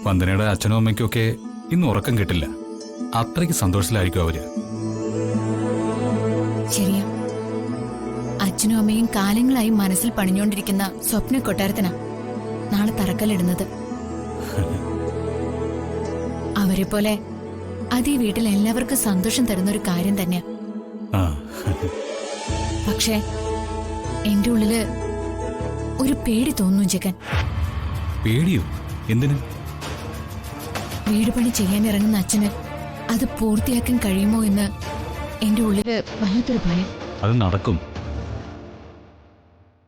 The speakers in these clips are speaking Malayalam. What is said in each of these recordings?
വന്ദനയുടെ അച്ഛനും അമ്മയ്ക്കും ഒക്കെ ഇന്ന് ഉറക്കം കിട്ടില്ല. അത്രയ്ക്ക് സന്തോഷത്തിലായിരിക്കും അവര്. ശരിയാ, അച്ഛനും അമ്മയും കാലങ്ങളായി മനസ്സിൽ പണിഞ്ഞോണ്ടിരിക്കുന്ന സ്വപ്ന കൊട്ടാരത്തിനാ നാളെ തറക്കല്ലിടുന്നത്. അവരെ പോലെ അത് ഈ വീട്ടിൽ എല്ലാവർക്കും സന്തോഷം തരുന്ന ഒരു കാര്യം തന്നെയാ. പക്ഷേ എന്റെ ഉള്ളില് ഒരു പേടി തോന്നുന്നു ജഗൻ. പേടിയോ? എന്തിനു? വീട് പണി ചെയ്യാൻ ഇറങ്ങുന്ന അച്ഛന് അത് പൂർത്തിയാക്കാൻ കഴിയുമോ എന്ന് എന്റെ ഉള്ളില് വല്ലാത്തൊരു ഭയം. അത് നടക്കും.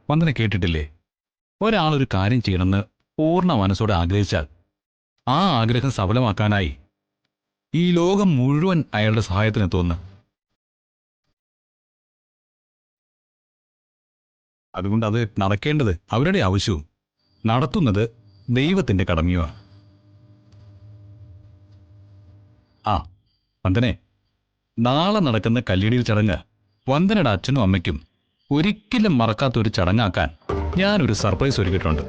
വന്ദന കേട്ടിട്ടില്ലേ, ഒരാളൊരു കാര്യം ചെയ്യണമെന്ന് പൂർണ്ണ മനസ്സോടെ ആഗ്രഹിച്ചാൽ ആ ആഗ്രഹം സഫലമാക്കാനായി ഈ ലോകം മുഴുവൻ അയാളുടെ സഹായത്തിനെത്തുമെന്ന്. അതുകൊണ്ട് അത് നടക്കേണ്ടത് അവരുടെ ആവശ്യവും നടത്തുന്നത് ദൈവത്തിന്റെ കടമയുമാണ്. ആ വന്ദനെ, നാളെ നടക്കുന്ന കല്ലിടിയിൽ ചടങ്ങ് വന്ദനയുടെ അച്ഛനും അമ്മയ്ക്കും ഒരിക്കലും മറക്കാത്തൊരു ചടങ്ങാക്കാൻ ഞാനൊരു സർപ്രൈസ് ഒരുക്കിയിട്ടുണ്ട്.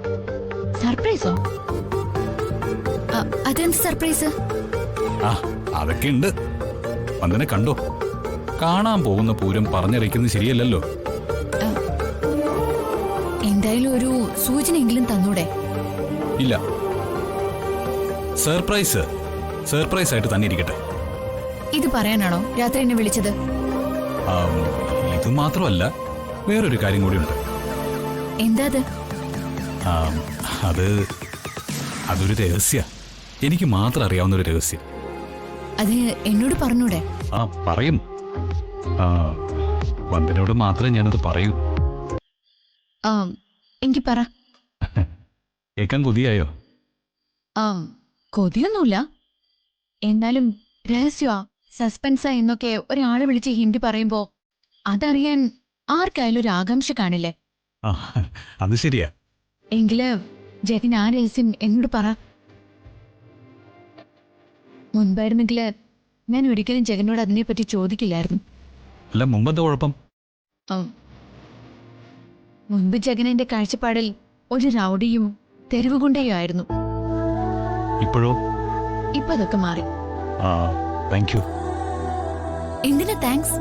സർപ്രൈസോ? അതെന്ത് സർപ്രൈസ്? ആ അതൊക്കെ ഉണ്ട്. വന്ദന കണ്ടോ? കാണാൻ പോകുന്ന പൂരം പറഞ്ഞറിയിക്കുന്നത് ശരിയല്ലല്ലോ. എന്തായാലും ഒരു സൂചനയെങ്കിലും തന്നൂടെ? ഇല്ല, സർപ്രൈസ് സർപ്രൈസ് ആയിട്ട് തന്നെ ഇരിക്കട്ടെ. ഇത് പറയാനാണോ രാത്രി എന്നെ വിളിച്ചത്? ഇത് മാത്രമല്ല, വേറൊരു കാര്യം കൂടിയുണ്ട്. എന്താ അത്? അതൊരു രഹസ്യ, എനിക്ക് മാത്രം അറിയാവുന്ന ഒരു രഹസ്യം. അത് എന്നോട് പറഞ്ഞൂടെ? ആ പറയും. വന്ദനയോട് മാത്രമേ ഞാനത് പറയൂ. എങ്കി പറ. കേൾക്കാൻ കൊതിയായോ? കൊതിയൊന്നുമില്ല, എന്നാലും രഹസ്യമാ, സസ്പെൻസാ എന്നൊക്കെ ഒരാളെ വിളിച്ച് ഹിന്ദി പറയുമ്പോ അതറിയാൻ ആർക്കായാലും ഒരു ആകാംക്ഷ കാണില്ലേ? അത് ശരിയാ. എങ്കില് ജഗൻ ആ രഹസ്യം എന്നോട് പറ. മുൻപായിരുന്നെങ്കില് ഞാൻ ഒരിക്കലും ജഗനോട് അതിനെപ്പറ്റി ചോദിക്കില്ലായിരുന്നു. അല്ല, മുമ്പെന്താ കുഴപ്പം? മുൻപ് ജഗൻ എന്റെ കാഴ്ചപ്പാടിൽ ഒരു റൗഡിയും തെരുവുകുണ്ടയും ആയിരുന്നു. ഇപ്പോഴോ? ഇപ്പൊ അതൊക്കെ മാറി. Thank you. എന്തിനാ താങ്ക്സ്?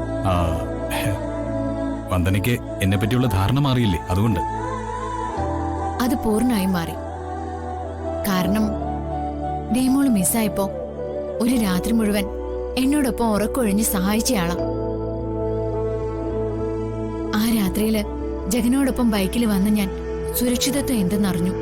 വന്ദനയ്ക്ക് എന്നെ പറ്റിയുള്ള ധാരണ മാറിയില്ലേ, അതുകൊണ്ട്. അത് പൂർണ്ണമായും മാറി. കാരണം ഡേമോള് മിസ്സായപ്പോ ഒരു രാത്രി മുഴുവൻ എന്നോടൊപ്പം ഉറക്കൊഴിഞ്ഞ് സഹായിച്ചയാളാ. ആ രാത്രിയില് ജഗനോടൊപ്പം ബൈക്കിൽ വന്ന് ഞാൻ സുരക്ഷിതത്വം എന്തെന്നറിഞ്ഞു.